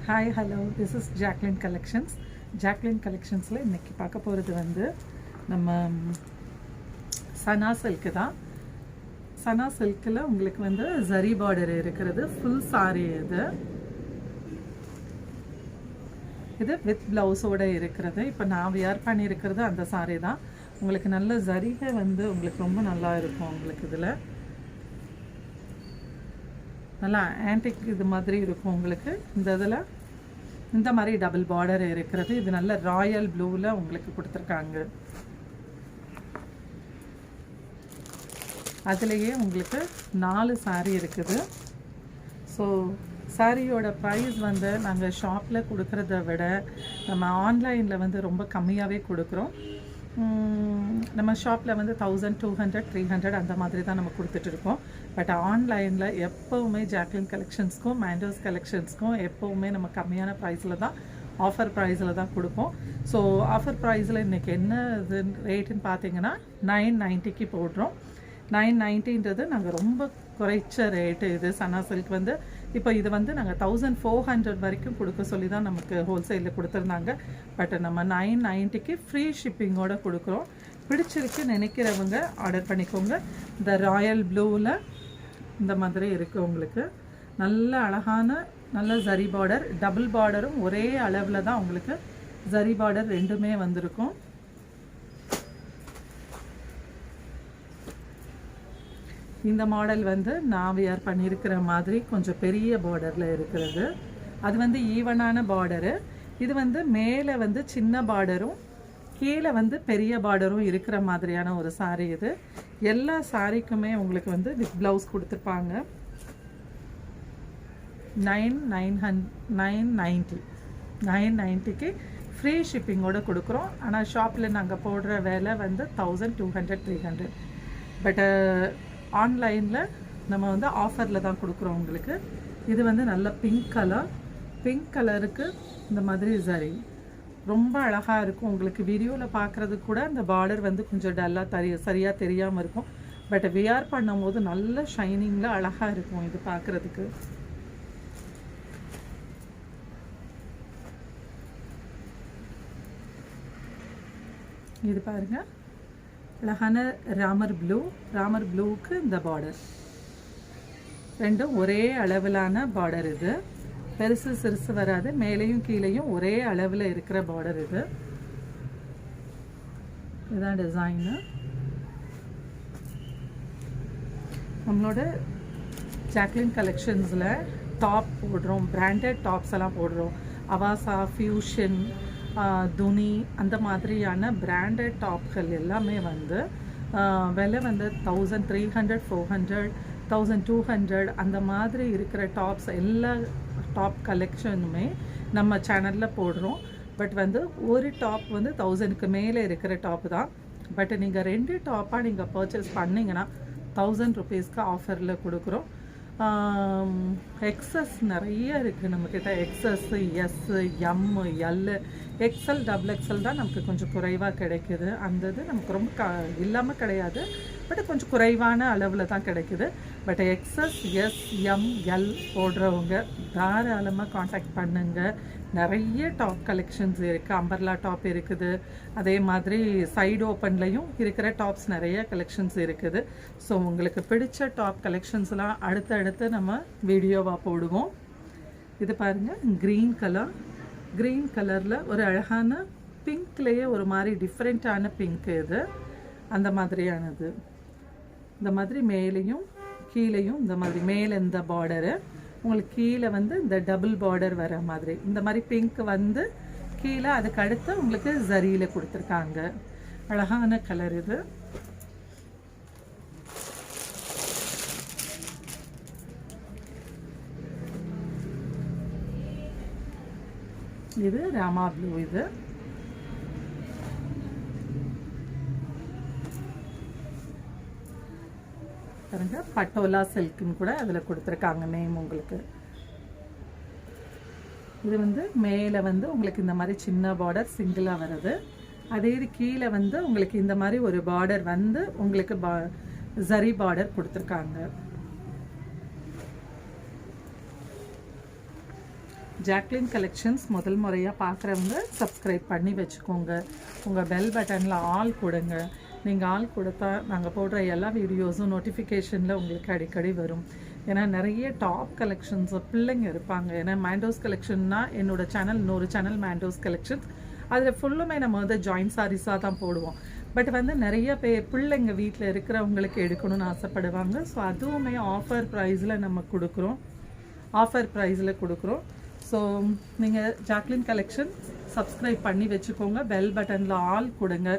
Hi hello this is Jacklin collections. Jacklin கலெக்ஷன்ஸில் இன்றைக்கி பார்க்க போகிறது வந்து நம்ம சனா சில்க்கு தான். சனா சில்கில் உங்களுக்கு வந்து ஜரி பார்டர் இருக்கிறது ஃபுல் சாரீ. இது வித் ப்ளவுஸோடு இருக்கிறது. இப்போ நான் வியர் பண்ணியிருக்கிறது அந்த சாரீ தான். உங்களுக்கு நல்ல ஜரிகை வந்து உங்களுக்கு ரொம்ப நல்லா இருக்கும். உங்களுக்கு இதில் நல்லா ஆன்டிக் இது மாதிரி இருக்கும். உங்களுக்கு இந்த இதில் இந்த மாதிரி டபுள் பார்டர் இருக்கிறது. இது நல்ல ராயல் ப்ளூவில் உங்களுக்கு கொடுத்துருக்காங்க. அதுலேயே உங்களுக்கு 4 சாரீ இருக்குது. ஸோ சாரியோட ப்ரைஸ் வந்து நாங்கள் ஷாப்பில் கொடுக்குறத விட நம்ம ஆன்லைனில் வந்து ரொம்ப கம்மியாகவே கொடுக்குறோம். நம்ம ஷாப்பில் வந்து 1200 300 அந்த மாதிரி தான் நம்ம கொடுத்துட்ருக்கோம். பட் ஆன்லைனில் எப்போவுமே ஜாக்லின் கலெக்ஷன்ஸ்க்கும் மேண்டோஸ் கலெக்ஷன்ஸ்க்கும் எப்போவுமே நம்ம கம்மியான ப்ரைஸில் தான், ஆஃபர் ப்ரைஸில் தான் கொடுப்போம். ஸோ ஆஃபர் ப்ரைஸில் இன்றைக்கி என்ன இது ரேட்டுன்னு பார்த்தீங்கன்னா 990க்கு போடுறோம். 990ன்றது நாங்கள் ரொம்ப குறைச்ச ரேட்டு. இது சனா சில்க் வந்து இப்போ இது வந்து நாங்கள் 1400 வரைக்கும் கொடுக்க சொல்லி தான் நமக்கு ஹோல்சேலில் கொடுத்துருந்தாங்க. பட் நம்ம 990க்கு ஃப்ரீ ஷிப்பிங்கோடு கொடுக்குறோம். பிடிச்சிருக்கு நினைக்கிறவங்க ஆர்டர் பண்ணிக்கோங்க. இந்த ராயல் ப்ளூவில் இந்த மாதிரி இருக்குது. உங்களுக்கு நல்ல அழகான நல்ல ஜரி பார்டர், டபுள் பார்டரும் ஒரே அளவில் தான் உங்களுக்கு ஜரி பார்டர் ரெண்டுமே வந்திருக்கும். இந்த மாடல் வந்து நான் வியர் பண்ணியிருக்கிற மாதிரி கொஞ்சம் பெரிய பார்டரில் இருக்கிறது. அது வந்து ஈவனான பார்டரு. இது வந்து மேலே வந்து சின்ன பார்டரும் கீழே வந்து பெரிய பார்டரும் இருக்கிற மாதிரியான ஒரு சாரீ இது. எல்லா சாரீக்குமே உங்களுக்கு வந்து வித் ப்ளவுஸ் கொடுத்துருப்பாங்க. 990க்கு ஃப்ரீ ஷிப்பிங்கோடு கொடுக்குறோம். ஆனால் ஷாப்பில் நாங்கள் போடுற விலை வந்து 1200 300. பட் ஆன்லைனில் நம்ம வந்து ஆஃபரில் தான் கொடுக்குறோம் உங்களுக்கு. இது வந்து நல்ல பிங்க் கலருக்கு இந்த மாதிரி சரி ரொம்ப அழகாக இருக்கும். உங்களுக்கு வீடியோவில் பார்க்குறது கூட இந்த பார்டர் வந்து கொஞ்சம் டல்லாக சரியாக தெரியாமல் இருக்கும். பட் வியர் பண்ணும் போது நல்ல ஷைனிங்கில் அழகாக இருக்கும் இது பார்க்குறதுக்கு. இது பாருங்கள், அழகான ராமர் ப்ளூவுக்கு இந்த பார்டர் ரெண்டும் ஒரே அளவிலான பார்டர். இது பெருசு சிறுசு வராது. மேலேயும் கீழேயும் ஒரே அளவில் இருக்கிற பார்டர். இதுதான் டிசைனு. நம்மளோட ஜாக்லின் கலெக்ஷன்ஸில் டாப் போடுறோம், பிராண்டட் டாப்ஸ் எல்லாம் போடுறோம். அவாசா, ஃபியூஷன், துணி அந்த மாதிரியான பிராண்டட் டாப்கள் எல்லாமே வந்து விலை வந்து 1300 400 1200 அந்த மாதிரி இருக்கிற டாப்ஸ் எல்லா டாப் கலெக்ஷனுமே நம்ம சேனலில் போடுறோம். பட் வந்து ஒரு டாப் வந்து 1000க்கு மேலே இருக்கிற டாப் தான். பட் நீங்கள் 2 டாப்பாக நீங்கள் பர்ச்சேஸ் பண்ணிங்கன்னா 1000 ருபீஸ்க்கு ஆஃபரில் கொடுக்குறோம். எக்ஸஸ் நிறைய இருக்குது நம்மக்கிட்ட. XS, S, M, L, XL, double XL தான் நமக்கு கொஞ்சம் குறைவாக கிடைக்குது. அந்த இது நமக்கு ரொம்ப இல்லாமல் கிடையாது, பட் கொஞ்சம் குறைவான அளவில் தான் கிடைக்குது. But XS, S, M, L போடுறவங்க தாராளமாக காண்டாக்ட் பண்ணுங்கள். நிறைய டாப் கலெக்ஷன்ஸ் இருக்குது. அம்பர்லா டாப் இருக்குது. அதே மாதிரி சைடு ஓப்பன்லையும் இருக்கிற டாப்ஸ் நிறைய கலெக்ஷன்ஸ் இருக்குது. ஸோ உங்களுக்கு பிடிச்ச டாப் கலெக்ஷன்ஸ்லாம் அடுத்தடுத்து நம்ம வீடியோவாக போடுவோம். இது பாருங்கள், க்ரீன் கலரில் ஒரு அழகான பிங்க்லேயே ஒரு மாதிரி டிஃப்ரெண்ட்டான பிங்க். இது அந்த மாதிரியானது. இந்த மாதிரி மேலேயும் கீழேயும் இந்த மாதிரி மேலே இந்த பார்டரு, உங்களுக்கு கீழே வந்து இந்த டபுள் பார்டர் வர மாதிரி இந்த மாதிரி பிங்க் வந்து கீழே, அதுக்கு அடுத்து உங்களுக்கு ஜரியில் கொடுத்துருக்காங்க. அழகான கலர் இது. இது ராமா ப்ளூ. இது பாருங்க, பட்டோலா சில்க்குன்னு கூட அதில் கொடுத்துருக்காங்க நேம் உங்களுக்கு. இது வந்து மேலே வந்து உங்களுக்கு இந்த மாதிரி சின்ன பார்டர் சிங்கிளாக வருது. அதே இது கீழே வந்து உங்களுக்கு இந்த மாதிரி ஒரு பார்டர் வந்து உங்களுக்கு ஜரி பார்டர் கொடுத்துருக்காங்க. ஜாக்லின் கலெக்ஷன்ஸ் முதல் முறையாக பார்க்குறவங்க சப்ஸ்கிரைப் பண்ணி வச்சுக்கோங்க. உங்கள் பெல் பட்டனில் ஆல் கொடுங்க. நீங்கள் ஆல் கொடுத்தா நாங்கள் போடுற எல்லா வீடியோஸும் நோட்டிஃபிகேஷனில் உங்களுக்கு அடிக்கடி வரும். ஏன்னா நிறைய டாப் கலெக்ஷன்ஸ் பிள்ளைங்க இருப்பாங்க. ஏன்னா மேண்டோஸ் கலெக்ஷன்னா என்னோடய சேனல், இன்னொரு சேனல் மேண்டோஸ் கலெக்ஷன்ஸ், அதில் ஃபுல்லுமே நம்ம வந்து ஜாயின்ட் சாரீஸாக தான் போடுவோம். பட் வந்து நிறைய பிள்ளைங்க வீட்டில் இருக்கிறவங்களுக்கு எடுக்கணும்னு ஆசைப்படுவாங்க. ஸோ அதுவுமே ஆஃபர் ப்ரைஸில் நம்ம கொடுக்குறோம். ஸோ நீங்கள் ஜாக்லின் கலெக்ஷன் சப்ஸ்கிரைப் பண்ணி வச்சுக்கோங்க. பெல் பட்டனில் ஆல் கொடுங்க.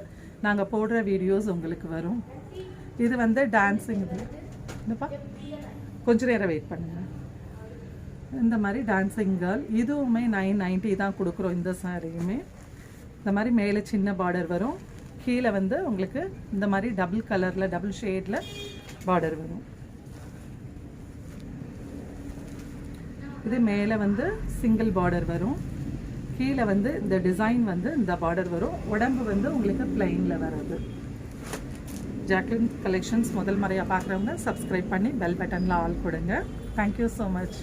நாங்கள் போடுற வீடியோஸ் உங்களுக்கு வரும். இது வந்து டான்ஸிங். என்னப்பா கொஞ்சம் நேரம் வெயிட் பண்ணுங்கள். இந்த மாதிரி டான்ஸிங் கேர்ள், இதுவுமே 990 தான் கொடுக்குறோம். இந்த சாரியுமே இந்த மாதிரி மேலே சின்ன பார்டர் வரும், கீழே வந்து உங்களுக்கு இந்த மாதிரி டபுள் கலரில் டபுள் ஷேடில் பார்டர் வரும். இது மேலே வந்து சிங்கிள் பார்டர் வரும், கீழே வந்து இந்த டிசைன் வந்து இந்த பார்டர் வரும். உடம்பு வந்து உங்களுக்கு பிளெயினில் வராது. ஜாக்லின் கலெக்ஷன்ஸ் முதல் முறையாக பார்க்குறவங்க சப்ஸ்கிரைப் பண்ணி பெல் பட்டனில் ஆல் கொடுங்க. Thank you so much.